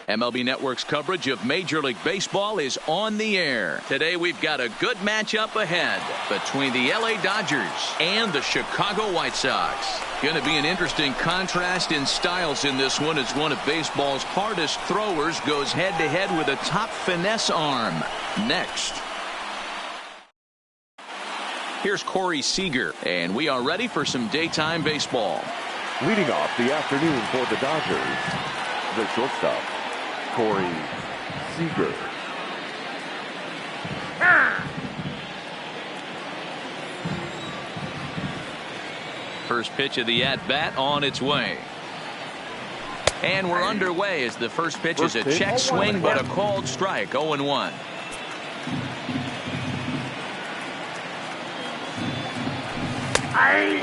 MLB Network's coverage of Major League Baseball is on the air. Today we've got a good matchup ahead between the LA Dodgers and the Chicago White Sox. Going to be an interesting contrast in styles in this one as one of baseball's hardest throwers goes head-to-head with a top finesse arm. Next. Here's Corey Seager, and we are ready for some daytime baseball. Leading off the afternoon for the Dodgers, the shortstop, Corey Seager. First pitch of the at-bat on its way. And we're underway as the first pitch is a check swing, but a called strike, 0-1.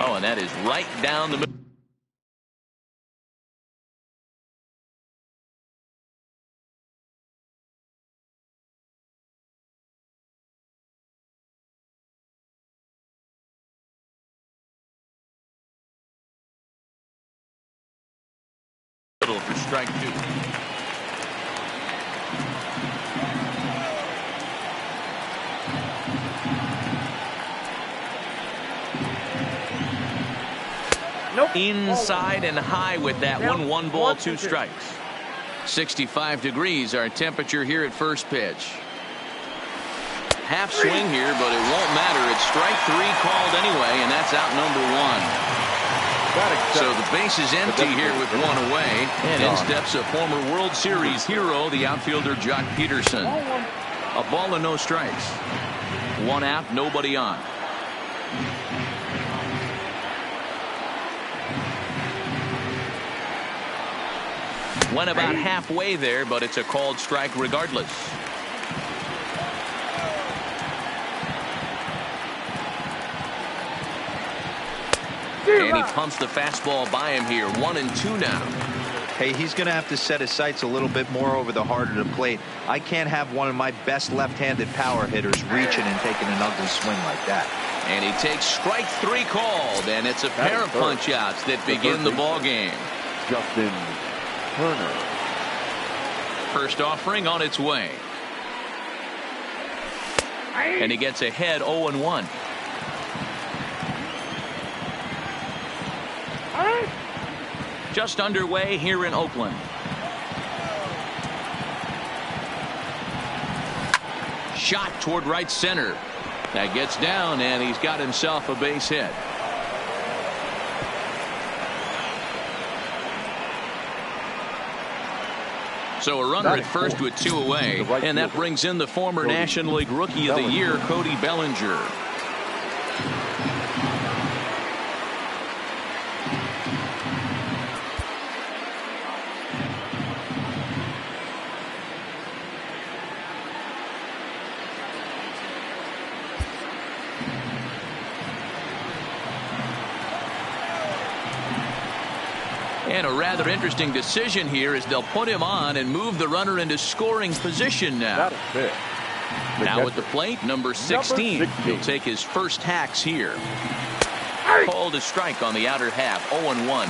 Oh, and that is right down the middle. For strike two. Nope. Inside and high with that one. 1 ball, 2 strikes. 65 degrees our temperature here at first pitch. Half swing here, but it won't matter. It's strike 3 called anyway, and that's out number 1. So the base is empty here with 1 away, and in steps a former World Series hero, the outfielder Jock Peterson. A ball and no strikes. 1 out, nobody on. Went about halfway there, but it's a called strike regardless. And he pumps the fastball by him here. 1-2 now. Hey, he's going to have to set his sights a little bit more over the heart of the plate. I can't have one of my best left-handed power hitters reaching and taking an ugly swing like that. And he takes strike 3 called, and it's a pair of punch-outs that begin the ball game. Justin Turner. First offering on its way. And he gets ahead 0-1. Just underway here in Oakland. Shot toward right center. That gets down, and he's got himself a base hit. So a runner at first with 2 away, and that brings in the former National League Rookie of the Year, Cody Bellinger. And a rather interesting decision here as they'll put him on and move the runner into scoring position now. Now at the plate, number 16. He'll take his first hacks here. Called a strike on the outer half, 0-1.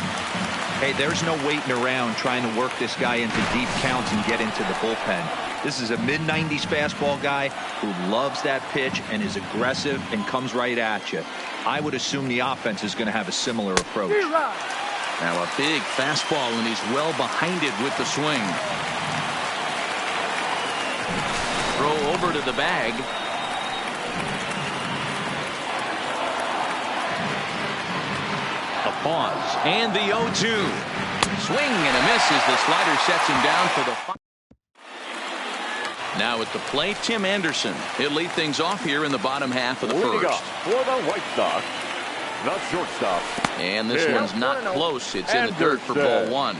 Hey, there's no waiting around trying to work this guy into deep counts and get into the bullpen. This is a mid-90s fastball guy who loves that pitch and is aggressive and comes right at you. I would assume the offense is going to have a similar approach. Now a big fastball, and he's well behind it with the swing. Throw over to the bag. A pause, and the 0-2. Swing and a miss as the slider sets him down for the Now at the plate, Tim Anderson. He'll lead things off here in the bottom half of the first. For the White Sox, the shortstop. And this one's not close. It's in the dirt for ball 1.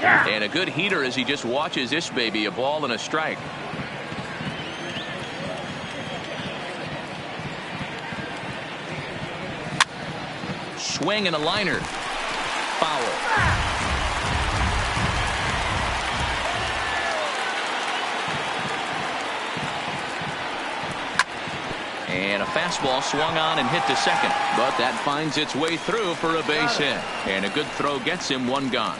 And a good heater as he just watches this baby, a ball and a strike. Swing and a liner. Foul. And a fastball swung on and hit to second. But that finds its way through for a base hit. And a good throw gets him one gone.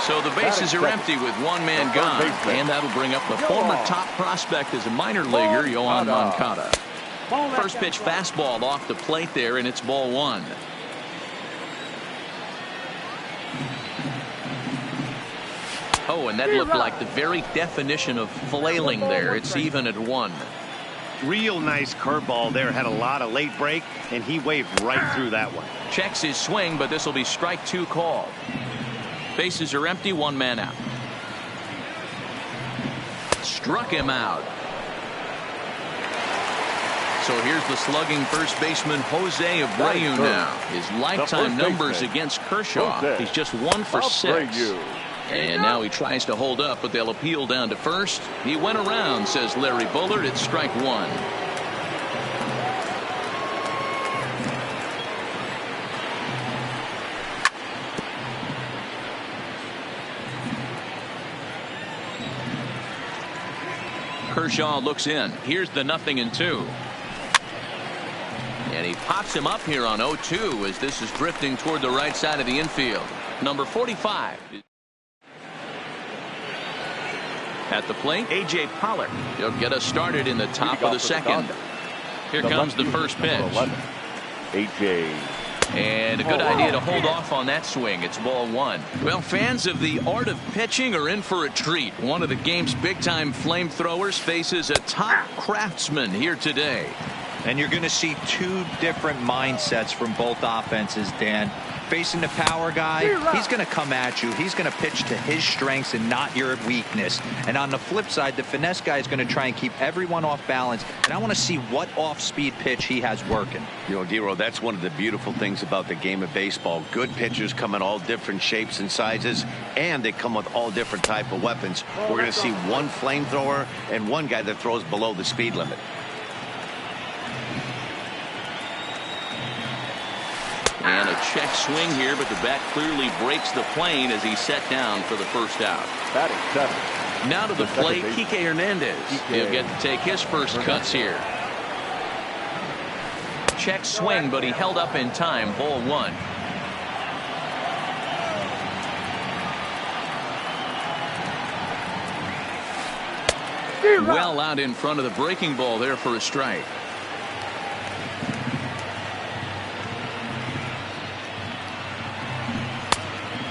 So the bases are empty with one man gone. And that'll bring up the former top prospect as a minor leaguer, Yohan Moncada. First pitch fastball off the plate there, and it's ball one. Oh, and that looked like the very definition of flailing there. It's even at one. Real nice curveball there. Had a lot of late break, and he waved right through that one. Checks his swing, but this will be strike two called. Bases are empty, one man out. Struck him out. So here's the slugging first baseman Jose Abreu now. His lifetime numbers against Kershaw. He's just 1 for 6. And now he tries to hold up, but they'll appeal down to first. He went around, says Larry Bullard. It's strike one. Kershaw looks in. Here's the 0-2. And he pops him up here on 0-2 as this is drifting toward the right side of the infield. Number 45. At the plate, A.J. Pollard. He'll get us started in the top of the second. Here comes the first pitch. A.J. And a good idea to hold off on that swing. It's ball one. Well, fans of the art of pitching are in for a treat. One of the game's big-time flamethrowers faces a top craftsman here today. And you're going to see two different mindsets from both offenses, Dan. Facing the power guy, he's going to come at you. He's going to pitch to his strengths and not your weakness. And on the flip side, the finesse guy is going to try and keep everyone off balance. And I want to see what off-speed pitch he has working. You know, Dero, that's one of the beautiful things about the game of baseball. Good pitchers come in all different shapes and sizes, and they come with all different type of weapons. We're going to see one flamethrower and one guy that throws below the speed limit. And a check swing here, but the bat clearly breaks the plane as he's set down for the first out. Batting seven. Now to the plate, Kike Hernandez. He'll get to take his first cuts here. Check swing, but he held up in time. Ball one. Well out in front of the breaking ball there for a strike.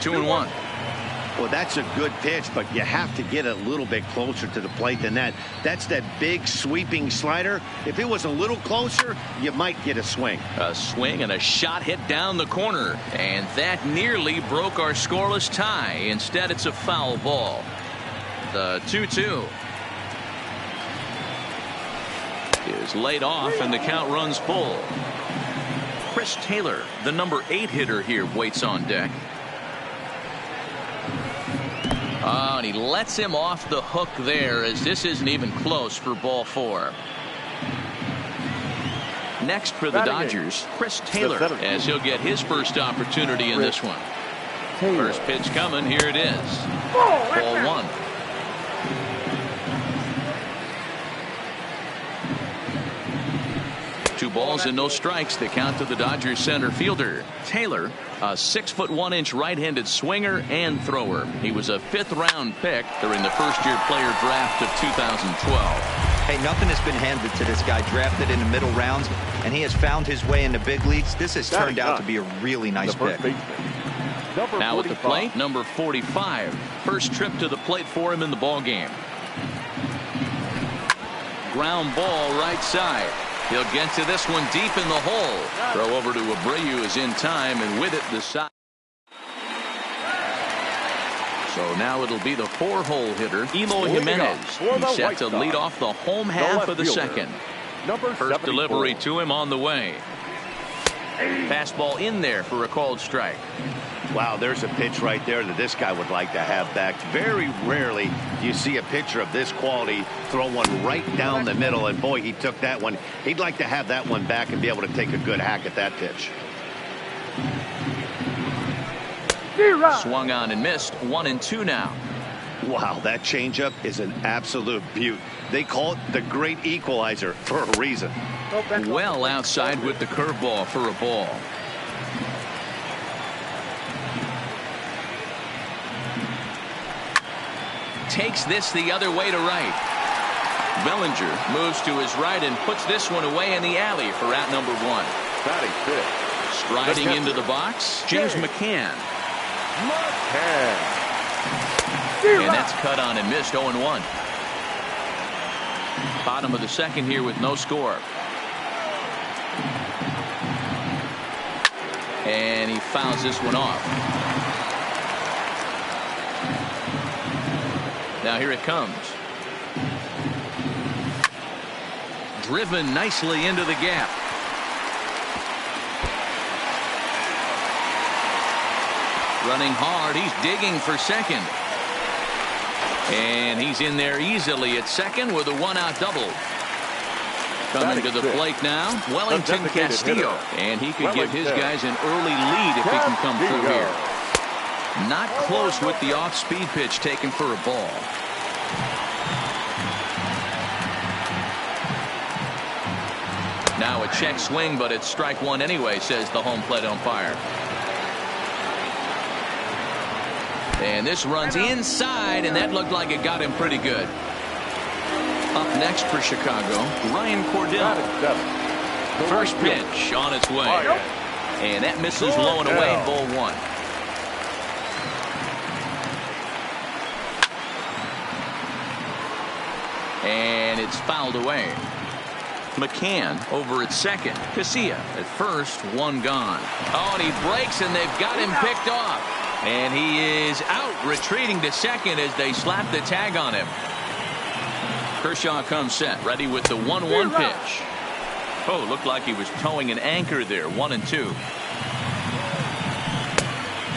2-1. Well, that's a good pitch, but you have to get a little bit closer to the plate than that. That's that big sweeping slider. If it was a little closer, you might get a swing. A swing and a shot hit down the corner. And that nearly broke our scoreless tie. Instead, it's a foul ball. The 2-2 is laid off, and the count runs full. Chris Taylor, the number 8 hitter here, waits on deck. Oh, and he lets him off the hook there as this isn't even close for ball 4. Next for the Dodgers, Chris Taylor, as he'll get his first opportunity in this one. First pitch coming. Here it is. Ball 1. Two balls and no strikes. The count to the Dodgers center fielder. Taylor, a 6'1" right-handed swinger and thrower. He was a 5th-round pick during the first-year player draft of 2012. Hey, nothing has been handed to this guy. Drafted in the middle rounds, and he has found his way in the big leagues. This has turned out to be a really nice pick. Now at the plate, number 45. First trip to the plate for him in the ball game. Ground ball right side. He'll get to this one deep in the hole. Throw over to Abreu is in time, and with it the side. So now it'll be the 4-hole hitter, Eloy Jimenez. He's set to lead off the home half of the second. First delivery to him on the way. Fastball in there for a called strike. Wow, there's a pitch right there that this guy would like to have back. Very rarely do you see a pitcher of this quality throw one right down the middle, and boy, he took that one. He'd like to have that one back and be able to take a good hack at that pitch. Swung on and missed. 1-2 now. Wow, that changeup is an absolute beaut. They call it the great equalizer for a reason. Well outside with the curveball for a ball. Takes this the other way to right. Bellinger moves to his right and puts this one away in the alley for out number 1. Batting fifth. Striding into the box, James McCann. And that's cut on and missed. 0-1. Bottom of the second here with no score. And he fouls this one off. Now here it comes. Driven nicely into the gap. Running hard. He's digging for second. And he's in there easily at second with a 1-out double. Coming to the plate now, Wellington Castillo. And he could give his guys an early lead if he can come through here. Not close with the off-speed pitch taken for a ball. Now a check swing, but it's strike 1 anyway, says the home plate umpire. And this runs inside, and that looked like it got him pretty good. Up next for Chicago, Ryan Cordell. First pitch on its way. And that misses low and away, ball 1. And it's fouled away. McCann over at second. Casilla at first, 1 gone. Oh, and he breaks, and they've got him picked off. And he is out, retreating to second as they slap the tag on him. Kershaw comes set, ready with the 1-1 pitch. Oh, looked like he was towing an anchor there. 1-2.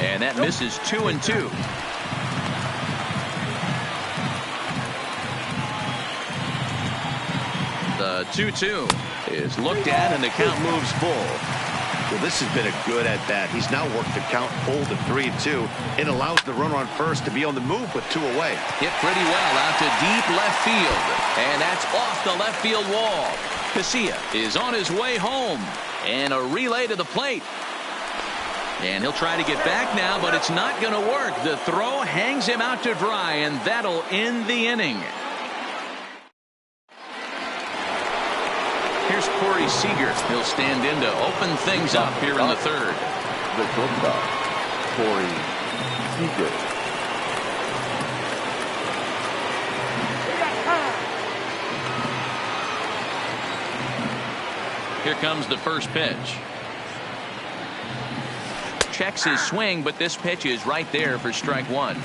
And that misses 2-2. The 2-2 is looked at, and the count moves full. Well, this has been a good at-bat. He's now worked the count full to 3-2. It allows the runner on first to be on the move with 2 away. Hit pretty well out to deep left field. And that's off the left field wall. Casilla is on his way home. And a relay to the plate. And he'll try to get back now, but it's not going to work. The throw hangs him out to dry, and that'll end the inning. Here's Corey Seager. He'll stand in to open things up here in the third. The shortstop, Corey Seager. Here comes the first pitch. Checks his swing, but this pitch is right there for strike 1.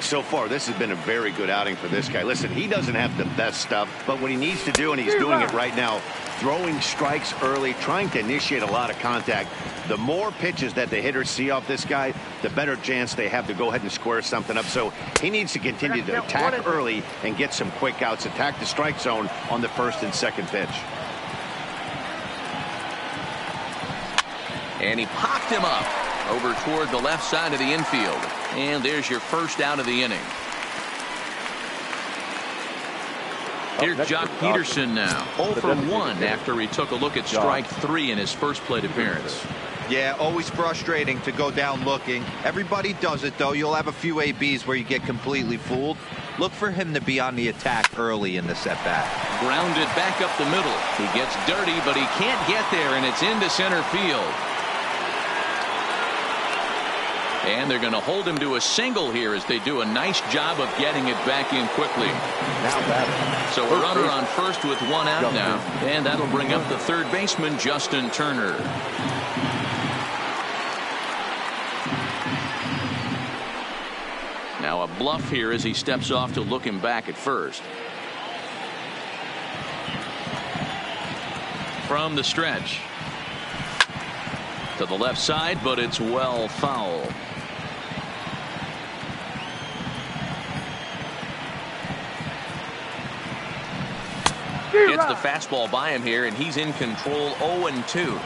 So far, this has been a very good outing for this guy. Listen, he doesn't have the best stuff, but what he needs to do, and he's doing it right now, throwing strikes early, trying to initiate a lot of contact. The more pitches that the hitters see off this guy, the better chance they have to go ahead and square something up. So he needs to continue to attack early and get some quick outs, attack the strike zone on the first and second pitch. And he popped him up over toward the left side of the infield. And there's your first out of the inning. Here's Jock Peterson now. 0 for 1 after he took a look at strike 3 in his first plate appearance. Yeah, always frustrating to go down looking. Everybody does it, though. You'll have a few ABs where you get completely fooled. Look for him to be on the attack early in the setback. Grounded back up the middle. He gets dirty, but he can't get there, and it's into center field. And they're going to hold him to a single here as they do a nice job of getting it back in quickly. So a runner on first with 1 out now. And that'll bring up the third baseman, Justin Turner. Now a bluff here as he steps off to look him back at first. From the stretch. To the left side, but it's well foul. Gets the fastball by him here, and he's in control. 0-2.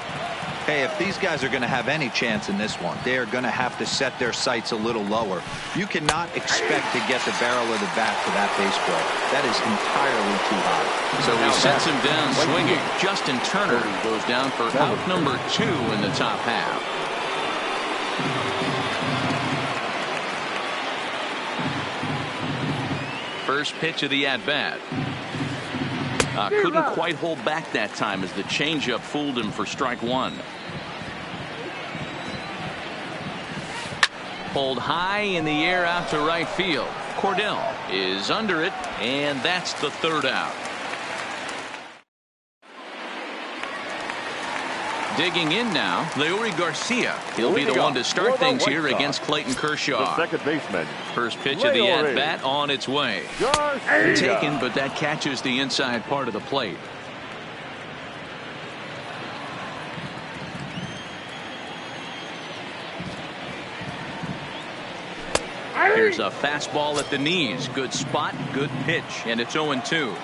Hey, if these guys are going to have any chance in this one, they are going to have to set their sights a little lower. You cannot expect to get the barrel of the bat to that baseball. That is entirely too high. So he sets him down swinging. Justin Turner goes down for out number 2 in the top half. First pitch of the at-bat. Couldn't quite hold back that time as the changeup fooled him for strike 1. Pulled high in the air out to right field. Cordell is under it, and that's the 3rd out. Digging in now, Leury Garcia. He'll be the one to start things here against Clayton Kershaw. The second baseman. First pitch of the at-bat on its way. Taken, but that catches the inside part of the plate. Here's a fastball at the knees. Good spot, good pitch, and it's 0-2.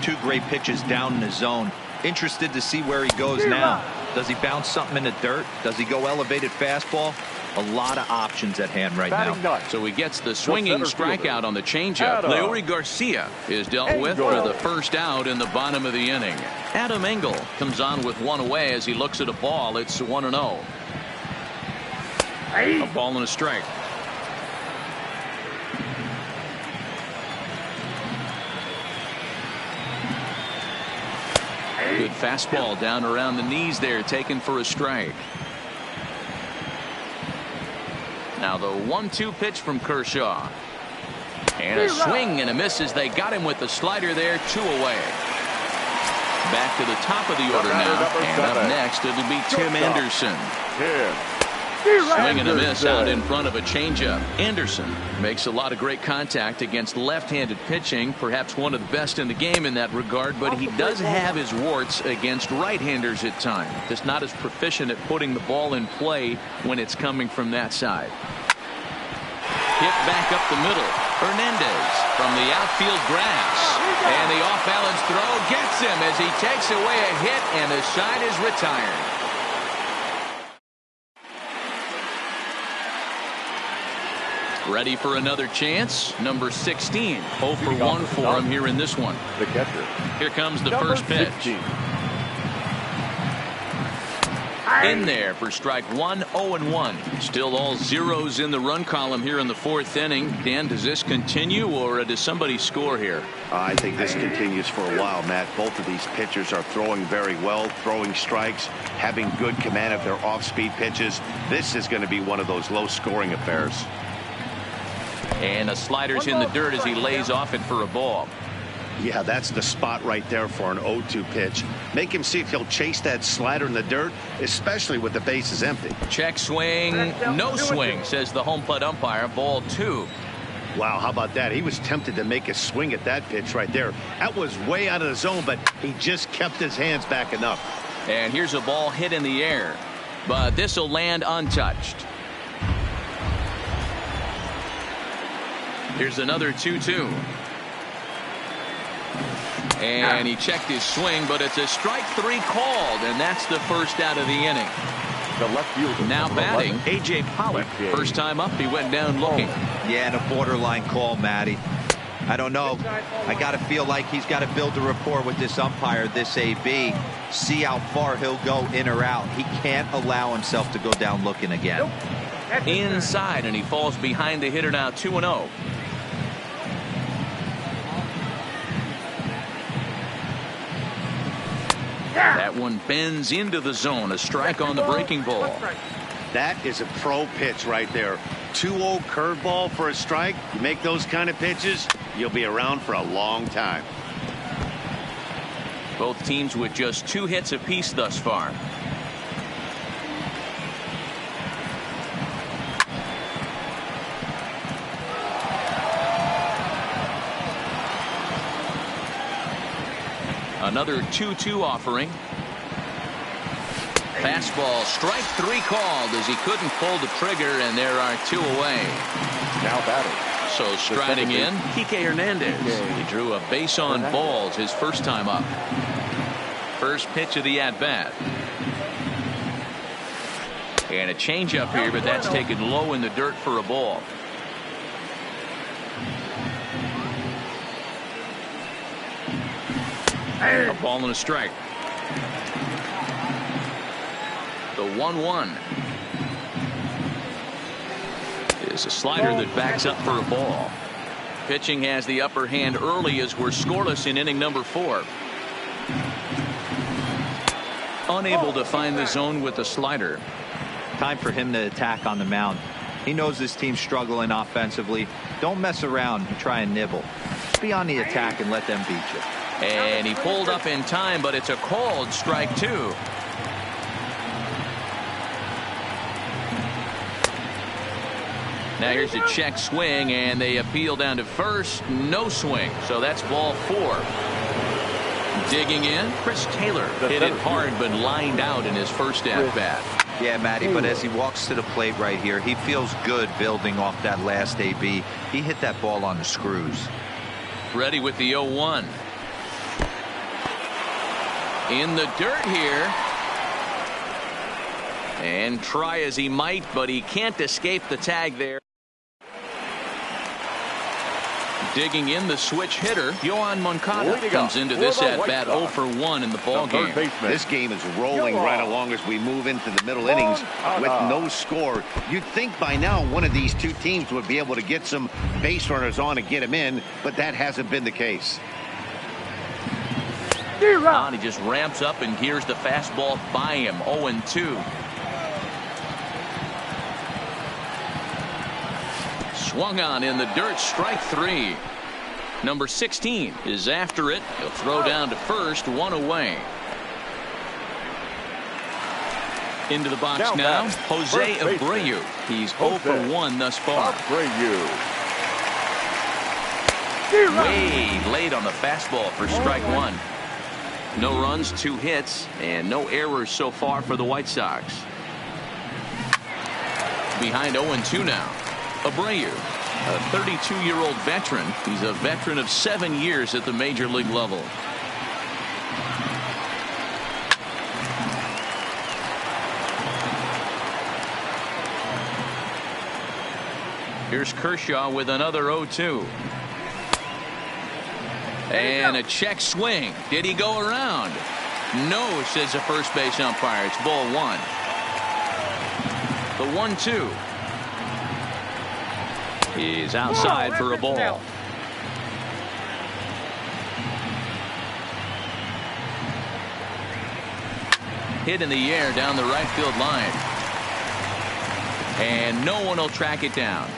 2 great pitches down in the zone. Interested to see where he goes now. Does he bounce something in the dirt? Does he go elevated fastball? A lot of options at hand right now. So he gets the swinging strikeout on the changeup. Leury Garcia is dealt with for the first out in the bottom of the inning. Adam Engel comes on with 1 away as he looks at a ball. It's 1-0. A ball and a strike. Good fastball down around the knees there, taken for a strike. Now the 1-2 pitch from Kershaw. And a swing and a miss as they got him with the slider there, 2 away. Back to the top of the order now. And up next, it'll be Tim Anderson. Swing and a miss out in front of a changeup. Anderson makes a lot of great contact against left-handed pitching, perhaps one of the best in the game in that regard, but he does have his warts against right-handers at times. Just not as proficient at putting the ball in play when it's coming from that side. Hit back up the middle. Hernandez from the outfield grass. And the off-balance throw gets him as he takes away a hit, and the side is retired. Ready for another chance. Number 16. 0 for 1 for him here in this one. The catcher. Here comes the first pitch. 16. In there for strike 1, 0-1. Still all zeros in the run column here in the 4th inning. Dan, does this continue or does somebody score here? I think this continues for a while, Matt. Both of these pitchers are throwing very well, throwing strikes, having good command of their off-speed pitches. This is going to be one of those low-scoring affairs. And a slider's in the dirt as he lays off it for a ball. Yeah, that's the spot right there for an 0-2 pitch. Make him see if he'll chase that slider in the dirt, especially with the bases empty. Check swing, no swing, says the home plate umpire. Ball 2. Wow, how about that? He was tempted to make a swing at that pitch right there. That was way out of the zone, but he just kept his hands back enough. And here's a ball hit in the air, but this will land untouched. Here's another 2-2. And he checked his swing, but it's a strike 3 called, and that's the first out of the inning. The left fielder. Now batting, A.J. Pollock. First time up, he went down looking. Yeah, and a borderline call, Matty. I don't know. I got to feel like he's got to build a rapport with this umpire, this AB. See how far he'll go in or out. He can't allow himself to go down looking again. Inside, and he falls behind the hitter now, 2-0. That one bends into the zone. A strike on the breaking ball. That is a pro pitch right there. 2-0 curveball for a strike. You make those kind of pitches, you'll be around for a long time. Both teams with just 2 hits apiece thus far. Another 2-2 offering. Fastball, strike 3 called as he couldn't pull the trigger, and there are 2 away. Now batting. So striding in, Kike Hernandez. He drew a base on balls his first time up. First pitch of the at-bat. And a changeup here, but that's taken low in the dirt for a ball. A ball and a strike. The 1-1 is a slider that backs up for a ball. Pitching has the upper hand early as we're scoreless in inning number 4. Unable to find the zone with the slider. Time for him to attack on the mound. He knows this team's struggling offensively. Don't mess around and try and nibble. Be on the attack and let them beat you. And he pulled up in time, but it's a called strike 2. Now here's a check swing, and they appeal down to first. No swing, so that's ball 4. Digging in, Chris Taylor hit it hard, but lined out in his first at-bat. Yeah, Matty, but as he walks to the plate right here, he feels good building off that last AB. He hit that ball on the screws. Ready with the 0-1. In the dirt here. And try as he might, but he can't escape the tag there. Digging in, the switch hitter, Yohan Moncada, comes into this at-bat 0 for 1 in the ball game. This game is rolling right along as we move into the middle innings with no score. You'd think by now one of these two teams would be able to get some base runners on and get them in, but that hasn't been the case. He just ramps up, and here's the fastball by him. 0-2. Swung on in the dirt, strike 3. Number 16 is after it. He'll throw down to first, 1 away. Into the box now, Jose Abreu. He's 0 for 1 thus far. Way late on the fastball for strike 1. No runs, 2 hits, and no errors so far for the White Sox. Behind 0-2 now. Abreu, a 32-year-old veteran. He's a veteran of 7 years at the major league level. Here's Kershaw with another 0-2. And a check swing. Did he go around? No, says the first base umpire. It's ball 1. The 1-2. He's outside for a ball. Hit in the air down the right field line. And no one will track it down.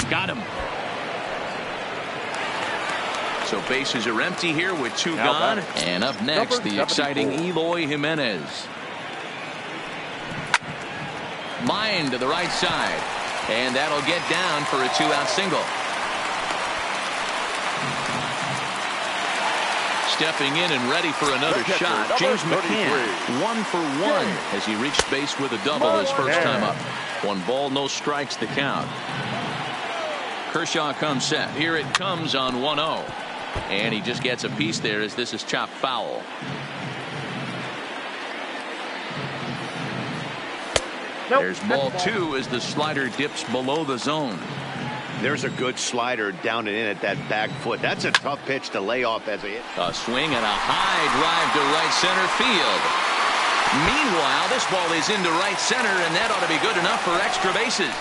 Got him. So bases are empty here with 2 gone. And up next, the exciting Eloy Jimenez. Line to the right side. And that'll get down for a 2-out single. Stepping in and ready for another shot. James McCann, 1 for 1 as he reached base with a double his first time up. 1 ball, no strikes the count. Kershaw comes set. Here it comes on 1-0. And he just gets a piece there as this is chopped foul. There's ball 2 as the slider dips below the zone. There's a good slider down and in at that back foot. That's a tough pitch to lay off as a hit. A swing and a high drive to right center field. Meanwhile, this ball is into right center, and that ought to be good enough for extra bases.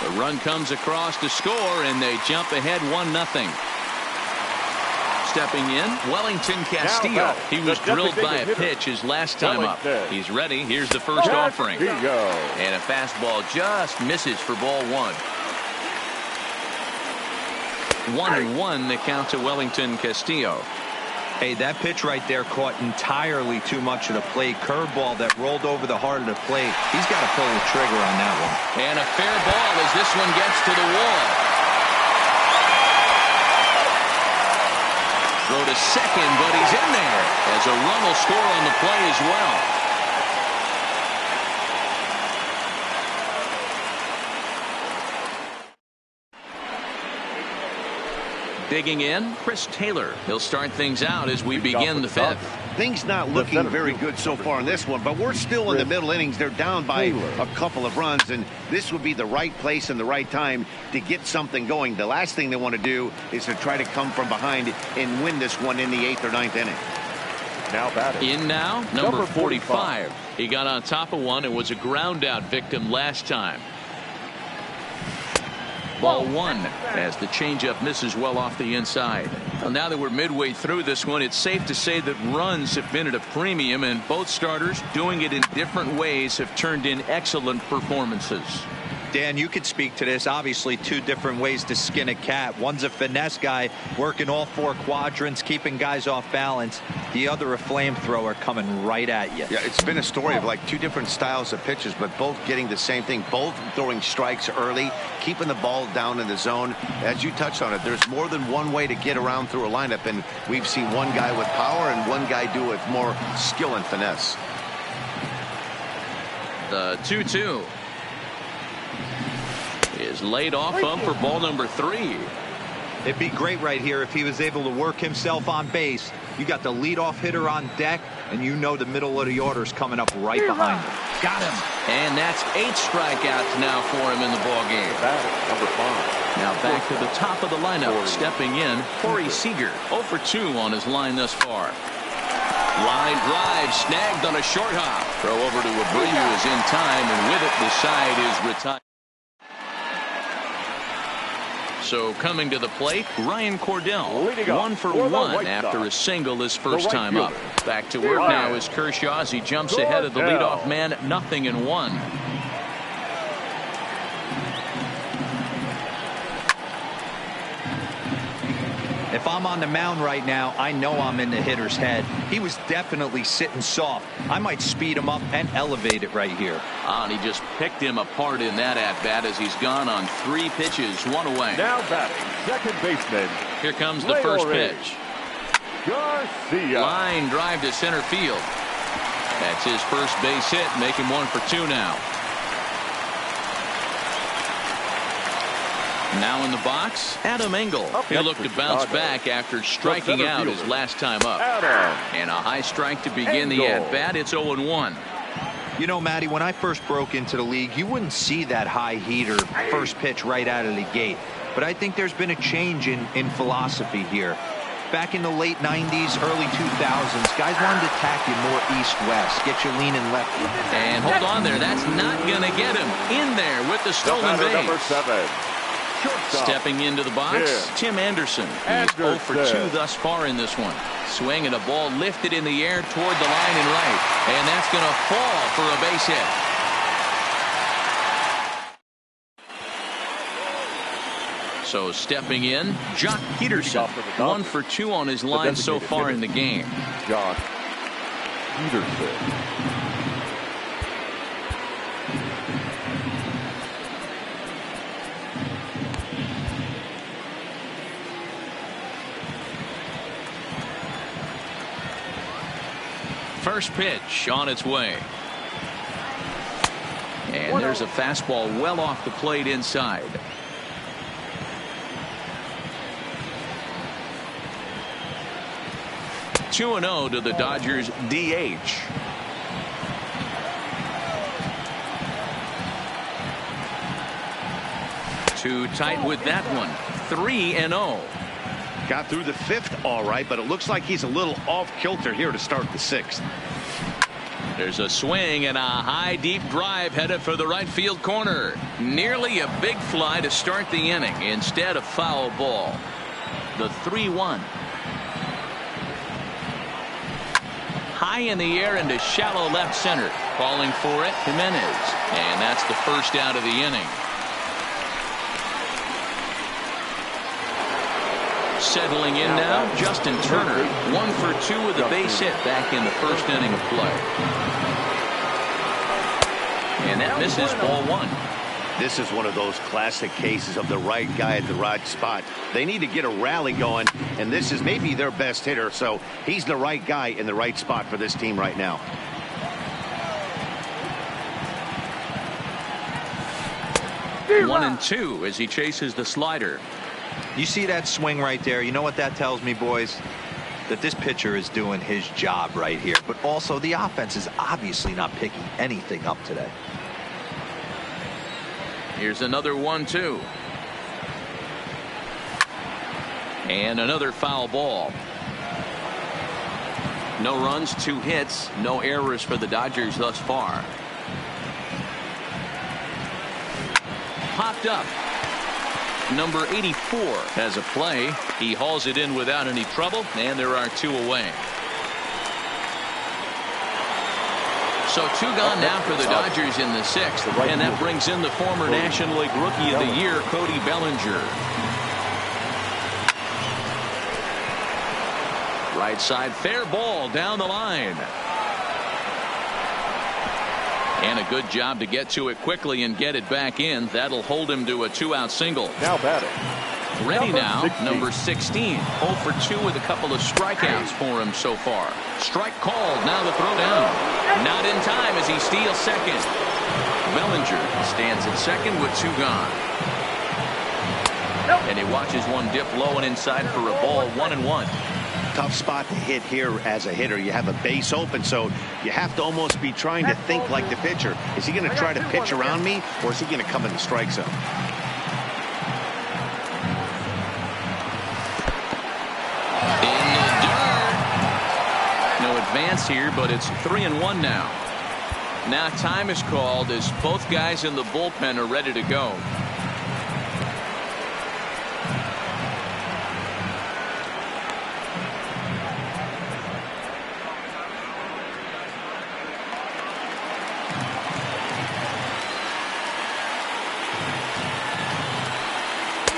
The run comes across to score, and they jump ahead 1-0. Stepping in, Wellington Castillo. He was drilled by a pitch his last time up. He's ready. Here's the first offering. And a fastball just misses for ball 1. 1-1 the count to Wellington Castillo. Hey, that pitch right there caught entirely too much of the plate. Curveball that rolled over the heart of the plate. He's got to pull the trigger on that one. And a fair ball as this one gets to the wall. Throw to second, but he's in there as a run will score on the play as well. Digging in, Chris Taylor. He'll start things out as we begin the fifth. Things not looking very good so far in this one, but we're still in the middle innings. They're down by a couple of runs, and this would be the right place and the right time to get something going. The last thing they want to do is to try to come from behind and win this one in the 8th or 9th inning. Now batting. In now, number 45. He got on top of one and was a ground out victim last time. Ball one as the changeup misses well off the inside. Well, now that we're midway through this one, it's safe to say that runs have been at a premium, and both starters, doing it in different ways, have turned in excellent performances. Dan, you could speak to this. Obviously, two different ways to skin a cat. One's a finesse guy working all four quadrants, keeping guys off balance. The other, a flamethrower coming right at you. Yeah, it's been a story of like two different styles of pitches, but both getting the same thing. Both throwing strikes early, keeping the ball down in the zone. As you touched on it, there's more than one way to get around through a lineup, and we've seen one guy with power and one guy do it with more skill and finesse. The 2-2. Is laid off of for ball number 3. It'd be great right here if he was able to work himself on base. You got the leadoff hitter on deck, and you know the middle of the order is coming up right behind him. Got him. And that's 8 strikeouts now for him in the ball game. Number 5. Now back to the top of the lineup. Stepping in, Corey Seager. 0 for 2 on his line thus far. Line drive snagged on a short hop. Throw over to Abreu is in time, and with it the side is retired. So coming to the plate, Ryan Cordell, 1 for 1 after a single his first time up. Back to work now is Kershaw as he jumps ahead of the leadoff man, 0-1. If I'm on the mound right now, I know I'm in the hitter's head. He was definitely sitting soft. I might speed him up and elevate it right here. And he just picked him apart in that at-bat as he's gone on 3 pitches, 1 away. Now batting, second baseman. Here comes the first pitch. Garcia. Line drive to center field. That's his first base hit, making 1 for 2 now. Now in the box, Adam Engel. He'll look to bounce back after striking out his last time up. And a high strike to begin the at-bat. It's 0-1. You know, Matty, when I first broke into the league, you wouldn't see that high heater first pitch right out of the gate. But I think there's been a change in philosophy here. Back in the late 90s, early 2000s, guys wanted to attack you more east-west, get you leaning left. And hold on there. That's not going to get him in there with the stolen base. Number 7. Stepping into the box, Tim Anderson. He's 0 for 2 thus far in this one. Swing and a ball lifted in the air toward the line and right. And that's going to fall for a base hit. So stepping in, Jock Peterson. 1 for 2 on his line so far in the game. Jock Peterson. First pitch on its way. And there's a fastball well off the plate inside. Two 2-0 to the Dodgers DH. Too tight with that one. 3-0. Got through the 5th all right, but it looks like he's a little off kilter here to start the 6th. There's a swing and a high deep drive headed for the right field corner. Nearly a big fly to start the inning. Instead, a foul ball. The 3-1. High in the air into shallow left center. Calling for it, Jimenez. And that's the first out of the inning. Settling in now, Justin Turner. 1 for 2 with a base hit back in the first inning of play. And that misses, ball 1. This is one of those classic cases of the right guy at the right spot. They need to get a rally going, and this is maybe their best hitter, so he's the right guy in the right spot for this team right now. One and 2 as he chases the slider. You see that swing right there? You know what that tells me, boys? That this pitcher is doing his job right here. But also, the offense is obviously not picking anything up today. Here's another 1-2. And another foul ball. No runs, 2 hits, no errors for the Dodgers thus far. Popped up. Number 84 has a play. He hauls it in without any trouble, and there are 2 away. So 2 gone now for the Dodgers in the 6th, and that brings in the former National League Rookie of the Year, Cody Bellinger. Right side, fair ball down the line. And a good job to get to it quickly and get it back in. That'll hold him to a 2-out single. Now batting. Ready now, number 16. 0 for 2 with a couple of strikeouts for him so far. Strike called. Now the throw down. Not in time as he steals second. Bellinger stands at second with 2 gone. And he watches one dip low and inside for a ball. 1-1. Tough spot to hit here as a hitter. You have a base open, so you have to almost be trying to think like the pitcher. Is he going to try to pitch around me, or is he going to come in the strike zone? In the dirt. No advance here, but it's 3-1 now. Now time is called as both guys in the bullpen are ready to go.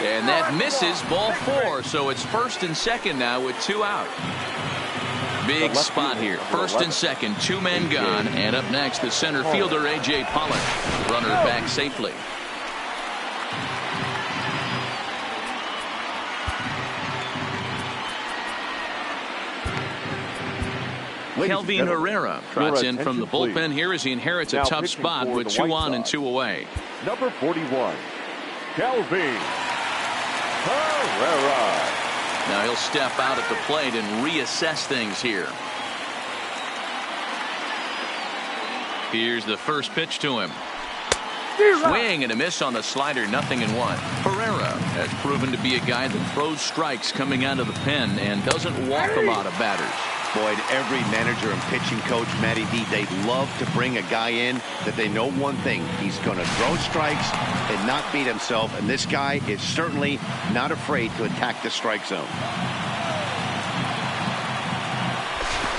And that misses, ball 4. So it's first and second now with 2 out. Big spot here. First and second, 2 men gone. And up next, the center fielder, A.J. Pollock. Runner back safely. Kelvin Herrera trots in from the bullpen here as he inherits a tough spot with 2 on and 2 away. Number 41, Kelvin Herrera. Now he'll step out at the plate and reassess things here. Here's the first pitch to him. Swing and a miss on the slider, 0-1. Herrera has proven to be a guy that throws strikes coming out of the pen and doesn't walk a lot of batters. Boyd, every manager and pitching coach, Matty D, they love to bring a guy in that they know one thing. He's going to throw strikes and not beat himself, and this guy is certainly not afraid to attack the strike zone.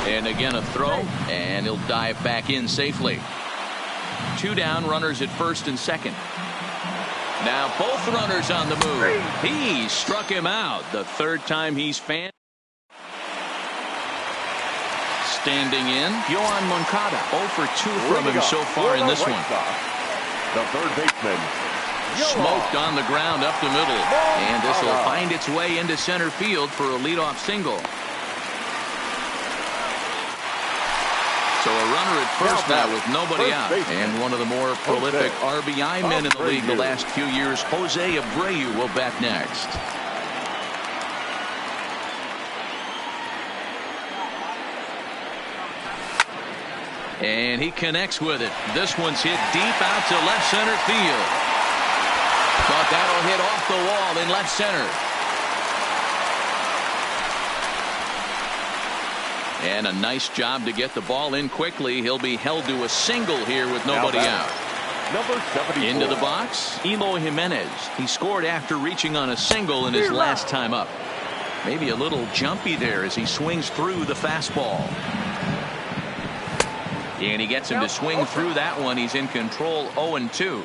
And again a throw, and he'll dive back in safely. 2 down, runners at first and second. Now both runners on the move. He struck him out the 3rd time he's fanned. Standing in, Yohan Moncada. 0 for 2 from him so far in this one. The third baseman. Smoked on the ground up the middle. And this will find its way into center field for a leadoff single. So a runner at first now with nobody out. And one of the more prolific RBI men in the league the last few years, Jose Abreu, will bat next. And he connects with it. This one's hit deep out to left center field. But that'll hit off the wall in left center. And a nice job to get the ball in quickly. He'll be held to a single here with nobody out. Number 74. Into the box, Eloy Jimenez. He scored after reaching on a single in his last time up. Maybe a little jumpy there as he swings through the fastball. And he gets him to swing through that one. He's in control, 0-2.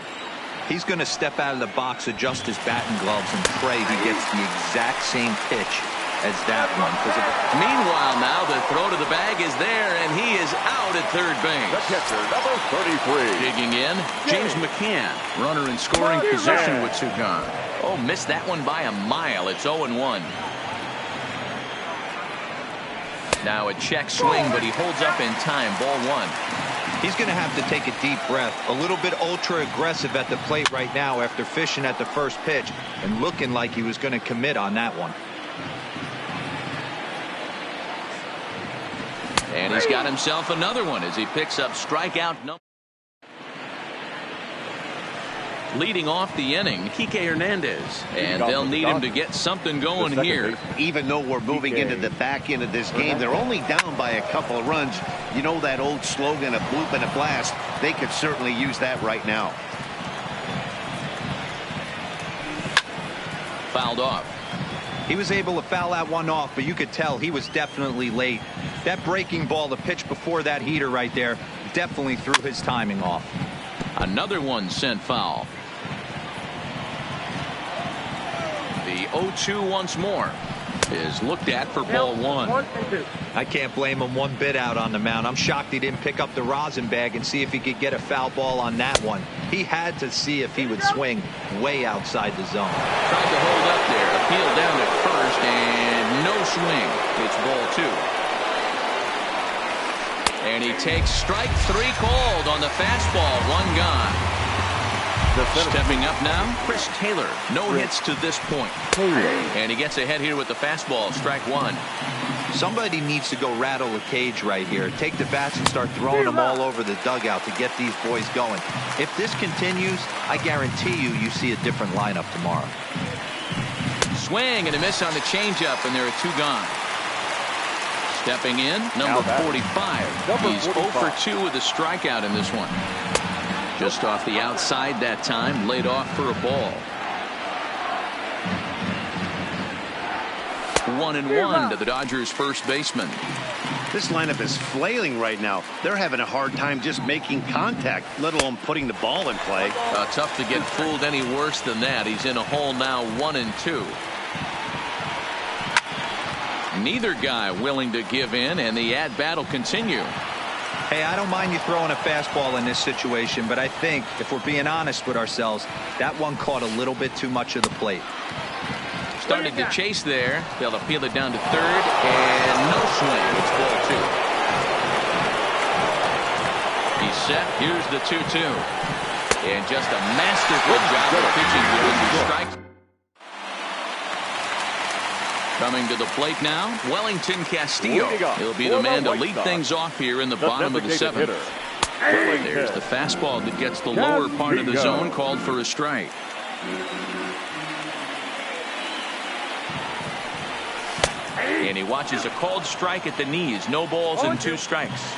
He's going to step out of the box, adjust his batting gloves, and pray he gets the exact same pitch as that one. Meanwhile, now the throw to the bag is there, and he is out at third base. The catcher, number 33. Digging in, James McCann, runner in scoring position with 2 gone. Oh, missed that one by a mile. It's 0-1. Now a check swing, but he holds up in time. Ball 1. He's going to have to take a deep breath. A little bit ultra-aggressive at the plate right now after fishing at the first pitch and looking like he was going to commit on that one. And he's got himself another one as he picks up strikeout number. Leading off the inning, Kike Hernandez. And they'll need him to get something going here. Even though we're moving into the back end of this game, they're only down by a couple of runs. You know that old slogan, a bloop and a blast. They could certainly use that right now. Fouled off. He was able to foul that one off, but you could tell he was definitely late. That breaking ball, the pitch before that heater right there, definitely threw his timing off. Another one sent foul. The 0-2 once more is looked at for ball one. I can't blame him one bit out on the mound. I'm shocked he didn't pick up the rosin bag and see if he could get a foul ball on that one. He had to see if he would swing way outside the zone. Tried to hold up there. Appeal down at first and no swing. It's ball two. And he takes strike three called on the fastball. One gone. Stepping up now, Chris Taylor. No hits to this point. And he gets ahead here with the fastball. Strike one. Somebody needs to go rattle the cage right here. Take the bats and start throwing them all over the dugout to get these boys going. If this continues, I guarantee you see a different lineup tomorrow. Swing and a miss on the changeup, and there are two gone. Stepping in, number 45. He's 0 for 2 with a strikeout in this one. Just off the outside that time, laid off for a ball. 1-1 to the Dodgers first baseman. This lineup is flailing right now. They're having a hard time just making contact, let alone putting the ball in play. Tough to get fooled any worse than that. He's in a hole now, 1-2. Neither guy willing to give in, and the at-bat will continue. Hey, I don't mind you throwing a fastball in this situation, but I think, if we're being honest with ourselves, that one caught a little bit too much of the plate. Started to chase there. They'll appeal it down to third, and no swing. It's ball two. He's set. Here's the 2-2. And just a masterful job of pitching with his strikes. Coming to the plate now, Wellington Castillo. He'll be the man to lead things off here in the bottom of the seventh. There's the fastball that gets the lower part of the zone, called for a strike. And he watches a called strike at the knees. No balls and 2 strikes.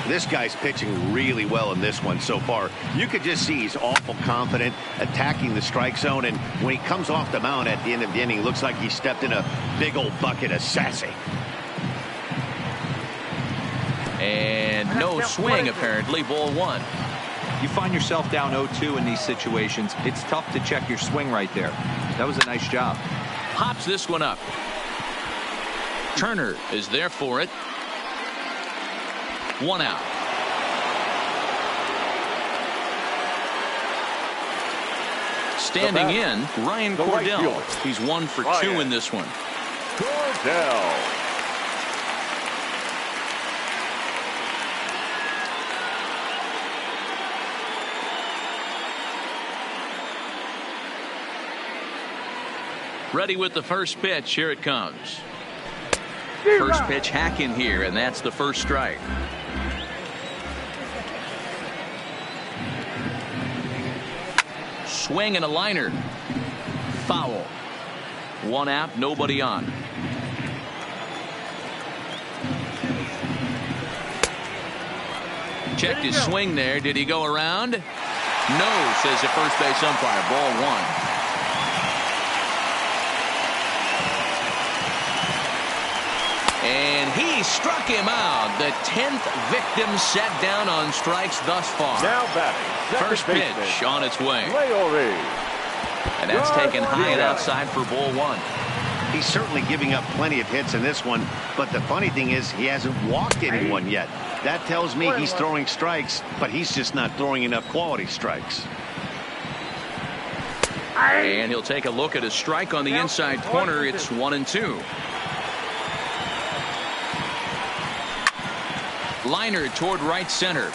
This guy's pitching really well in this one so far. You could just see he's awful confident, attacking the strike zone, and when he comes off the mound at the end of the inning, it looks like he stepped in a big old bucket of sassy. And no swing, apparently. Ball one. You find yourself down 0-2 in these situations. It's tough to check your swing right there. That was a nice job. Pops this one up. Turner is there for it. 1 out. Standing in, Ryan Cordell. He's 1 for 2 in this one. Cordell. Ready with the first pitch. Here it comes. First pitch hack in here, and that's the first strike. Swing and a liner. Foul. 1 out, nobody on. Checked his swing there. Did he go around? No, says the first base umpire. Ball 1. And he struck him out. The 10th victim set down on strikes thus far. Now batting. First pitch on its way. And that's Good taken high and deal. outside for ball 1. He's certainly giving up plenty of hits in this one, but the funny thing is he hasn't walked anyone yet. That tells me he's throwing strikes, but he's just not throwing enough quality strikes. And he'll take a look at a strike on the inside corner. It's 1-2. Liner toward right center.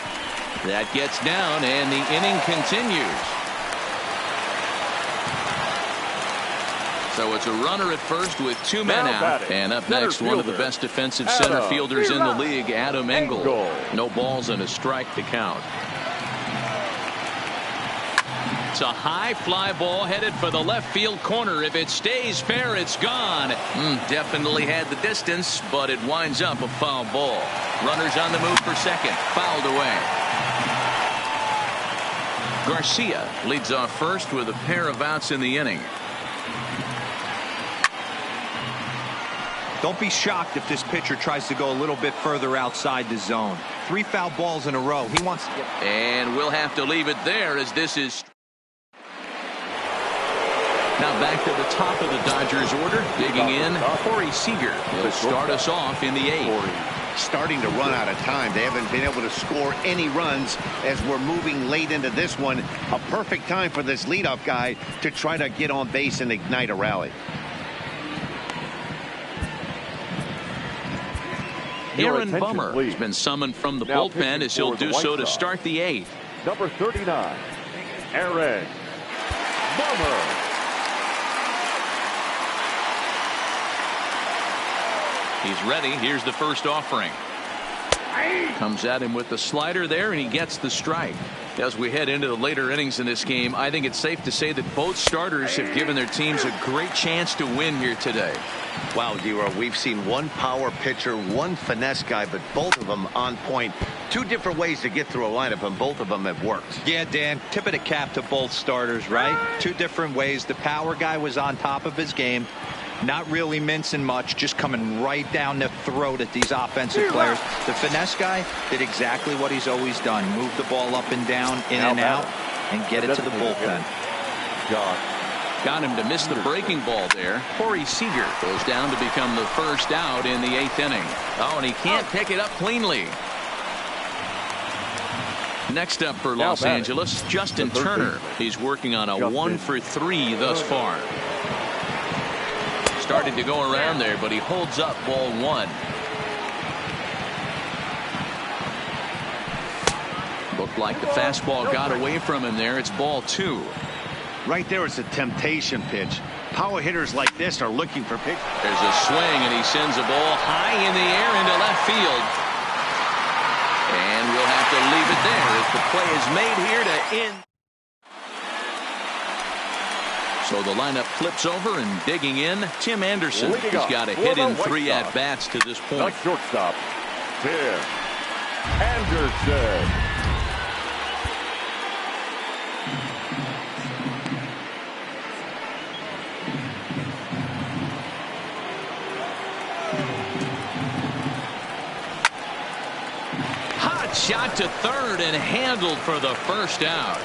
That gets down, and the inning continues. So it's a runner at first with 2 men out. And up next, one of the best defensive center fielders in the league, Adam Engel. No balls and a strike to count. It's a high fly ball headed for the left field corner. If it stays fair, it's gone. Definitely had the distance, but it winds up a foul ball. Runners on the move for second. Fouled away. Garcia leads off first with a pair of outs in the inning. Don't be shocked if this pitcher tries to go a little bit further outside the zone. 3 foul balls in a row. He wants to get... And we'll have to leave it there as this is... Now back to the top of the Dodgers order. Digging in, Corey Seager. He'll start us off in the 8th. Starting to run out of time. They haven't been able to score any runs as we're moving late into this one. A perfect time for this leadoff guy to try to get on base and ignite a rally. Aaron Bummer has been summoned from the bullpen as he'll do so to start the 8th. Number 39, Aaron Bummer. He's ready. Here's the first offering. Comes at him with the slider there, and he gets the strike. As we head into the later innings in this game, I think it's safe to say that both starters have given their teams a great chance to win here today. Wow, D-Row, we've seen one power pitcher, one finesse guy, but both of them on point. 2 different ways to get through a lineup, and both of them have worked. Yeah, Dan, tip of the cap to both starters, right? 2 different ways. The power guy was on top of his game. Not really mincing much, just coming right down the throat at these offensive players. The finesse guy did exactly what he's always done. Move the ball up and down, in and out, and get it to the bullpen. Got him to miss the breaking ball there. Corey Seager goes down to become the first out in the 8th inning. Oh, and he can't pick it up cleanly. Next up for Los Angeles, Justin Turner. He's working on a 1-for-3 thus far. Started to go around there, but he holds up ball 1. Looked like the fastball got away from him there. It's ball 2. Right there is a temptation pitch. Power hitters like this are looking for pitch. There's a swing, and he sends a ball high in the air into left field. And we'll have to leave it there as the play is made here to end. So the lineup flips over, and digging in, Tim Anderson. He's got a hit in 3 at-bats to this point. Next shortstop, Tim Anderson. Hot shot to third and handled for the first out.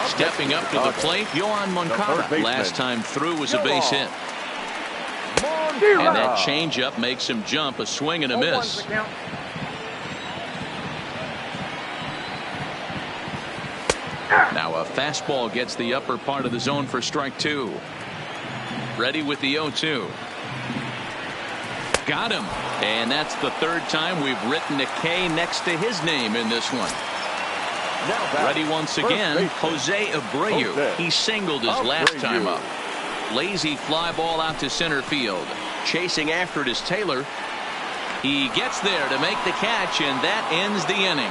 Stepping up to the plate, Yohan Moncada. Last time through was a base hit. And that changeup makes him jump. A swing and a miss. Now a fastball gets the upper part of the zone for strike 2. Ready with the 0-2. Got him. And that's the 3rd time we've written a K next to his name in this one. Ready once again, Jose Abreu. He singled his last time up. Lazy fly ball out to center field. Chasing after it is Taylor. He gets there to make the catch, and that ends the inning.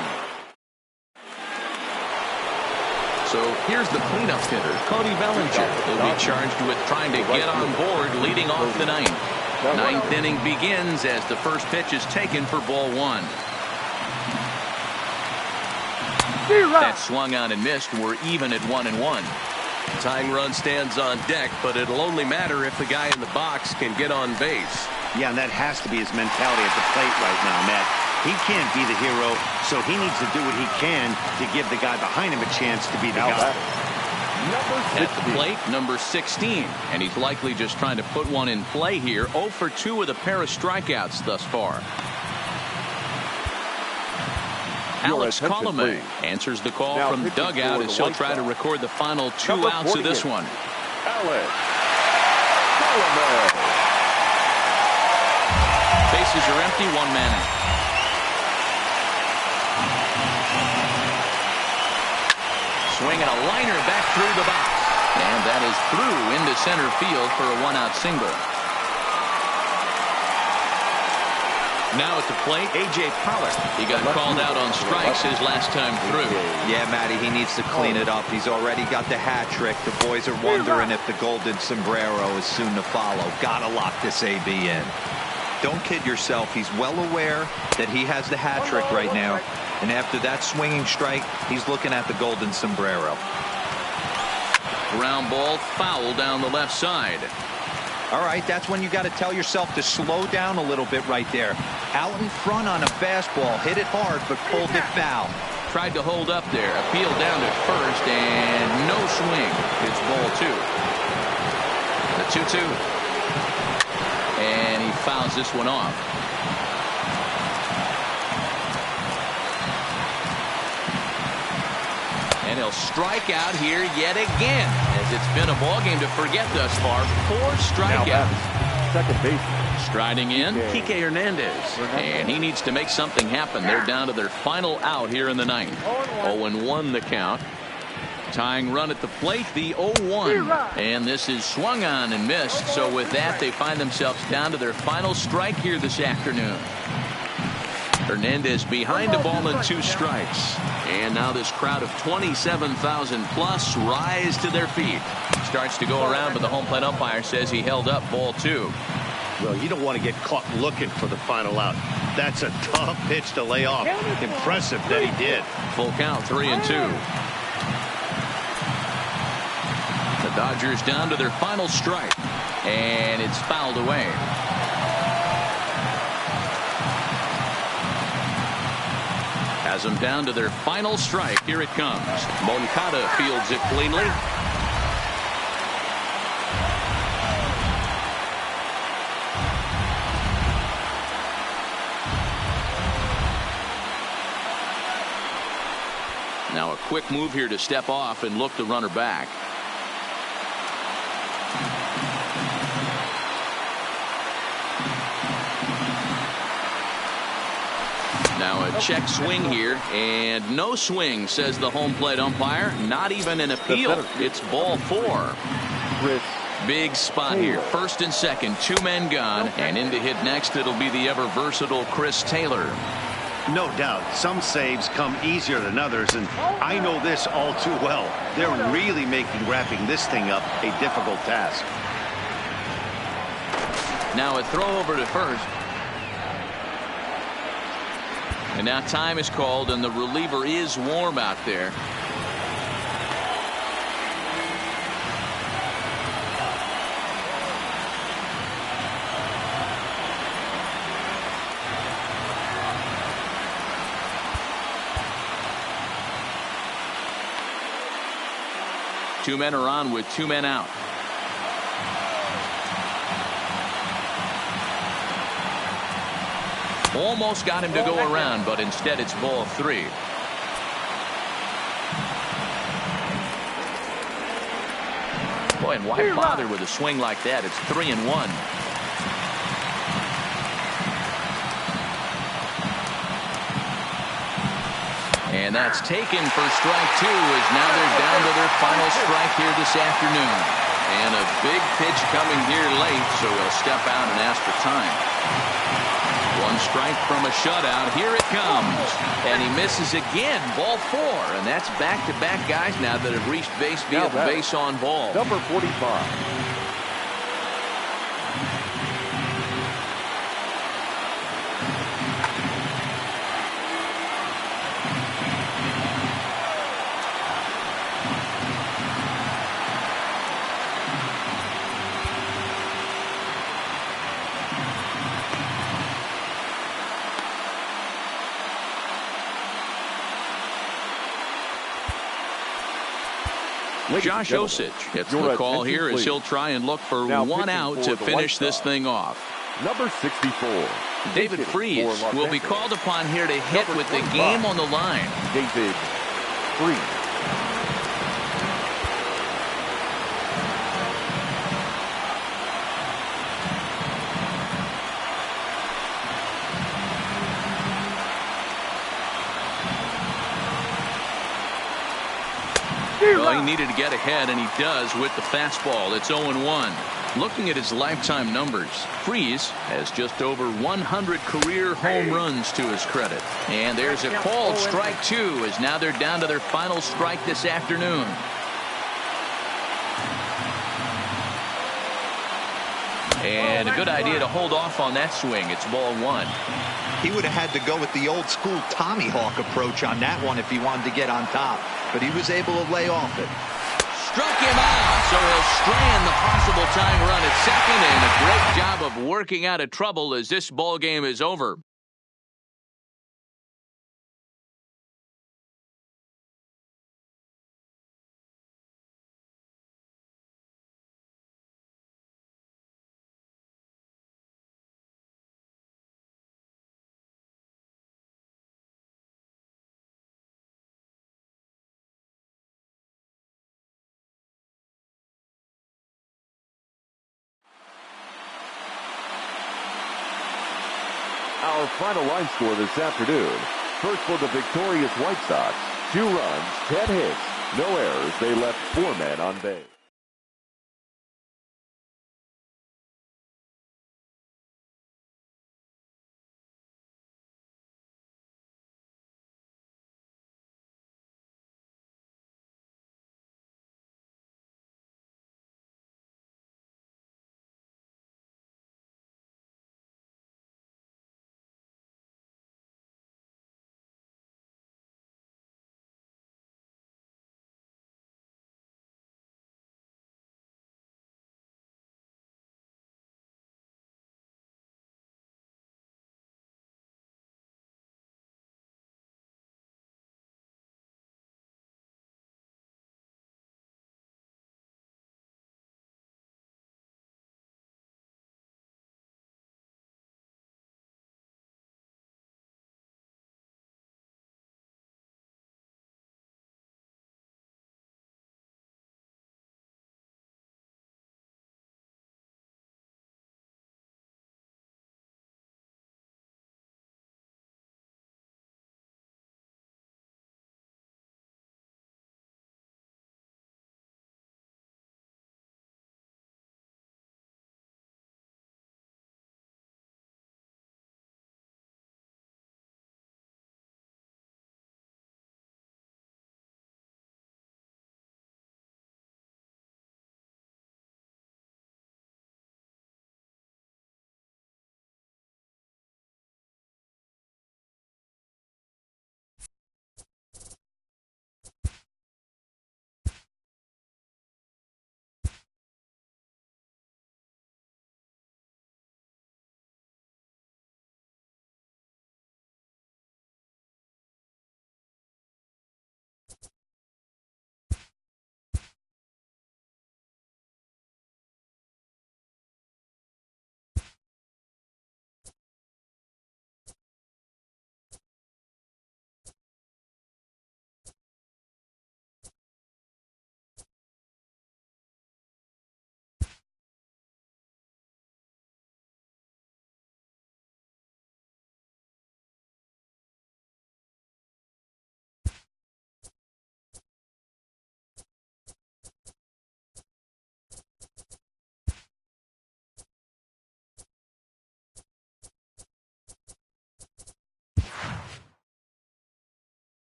So here's the cleanup hitter, Cody Bellinger. He'll be charged with trying to get on board leading off the 9th. 9th inning begins as the first pitch is taken for ball 1. That swung on and missed. We're even at 1-1. Tying run stands on deck, but it'll only matter if the guy in the box can get on base. Yeah, and that has to be his mentality at the plate right now, Matt. He can't be the hero, so he needs to do what he can to give the guy behind him a chance to be the guy. At the plate, number 16, and he's likely just trying to put one in play here. 0-for-2 with a pair of strikeouts thus far. Alex Colomé answers the call from the dugout as he'll try to record the final 2 outs of this one. Alex Colomé. Bases are empty, 1 man out. Swinging a liner back through the box. And that is through into center field for a one-out single. Now at the plate, A.J. Pollard. He got called out on strikes his last time through. Yeah, Matty, he needs to clean it up. He's already got the hat trick. The boys are wondering if the golden sombrero is soon to follow. Gotta lock this AB in. Don't kid yourself. He's well aware that he has the hat trick right now. And after that swinging strike, he's looking at the golden sombrero. Ground ball, foul down the left side. All right, that's when you got to tell yourself to slow down a little bit right there. Out in front on a fastball, hit it hard, but pulled it foul. Tried to hold up there, appealed down at first, and no swing. It's ball 2. The 2-2. And he fouls this one off. And he'll strike out here yet again, as it's been a ball game to forget thus far. 4 strikeouts. Second base. Striding in, Kike Hernandez. And he needs to make something happen. They're down to their final out here in the ninth. 0-1 the count. Tying run at the plate, the 0-1. And this is swung on and missed. So with that, they find themselves down to their final strike here this afternoon. Hernandez behind a ball and 2 strikes. And now this crowd of 27,000 plus rise to their feet. Starts to go around, but the home plate umpire says he held up ball 2. Well, you don't want to get caught looking for the final out. That's a tough pitch to lay off. Impressive that he did. Full count, 3-2. The Dodgers down to their final strike. And it's fouled away. Has them down to their final strike. Here it comes. Moncada fields it cleanly. Now a quick move here to step off and look the runner back. Now a check swing here, and no swing, says the home plate umpire. Not even an appeal. It's ball 4. Big spot here. First and second, 2 men gone, and in to hit next, it'll be the ever versatile Chris Taylor. No doubt, some saves come easier than others, and I know this all too well. They're really making wrapping this thing up a difficult task. Now a throw over to first. And now time is called, and the reliever is warm out there. Two men are on with 2 men out. Almost got him to go around, but instead it's ball 3. Boy, and why bother with a swing like that? It's 3-1. And that's taken for strike 2, as now they're down to their final strike here this afternoon. And a big pitch coming here late, so he'll step out and ask for time. 1 strike from a shutout. Here it comes. And he misses again. Ball 4. And that's back-to-back guys now that have reached base via the base on ball. Number 45. Josh Osich gets the call here as he'll try and look for 1 out to finish this thing off. Number 64. David Freese will be called upon here to hit with the game on the line. David Freese. Well, he needed to get ahead, and he does with the fastball. It's 0-1. Looking at his lifetime numbers, Freese has just over 100 career home runs to his credit. And there's a called strike 2, as now they're down to their final strike this afternoon. And a good idea to hold off on that swing. It's ball 1. He would have had to go with the old school Tommy Hawk approach on that one if he wanted to get on top. But he was able to lay off it. Struck him out, so he'll strand the possible tying run at second, and a great job of working out of trouble as this ball game is over. Our final line score this afternoon. First for the victorious White Sox. 2 runs, 10 hits, no errors. They left 4 men on base.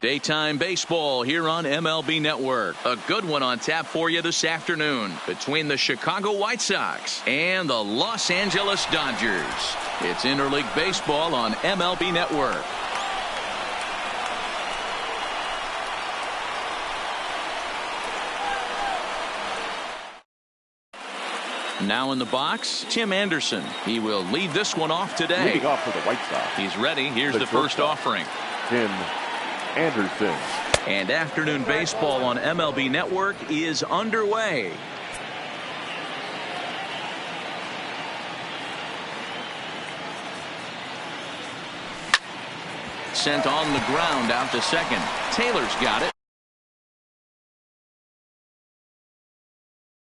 Daytime baseball here on MLB Network. A good one on tap for you this afternoon between the Chicago White Sox and the Los Angeles Dodgers. It's interleague baseball on MLB Network. Now in the box, Tim Anderson. He will lead this one off today. Leading off for the White Sox. He's ready. Here's the first offering. Tim Anderson. And afternoon baseball on MLB Network is underway. Sent on the ground out to second. Taylor's got it.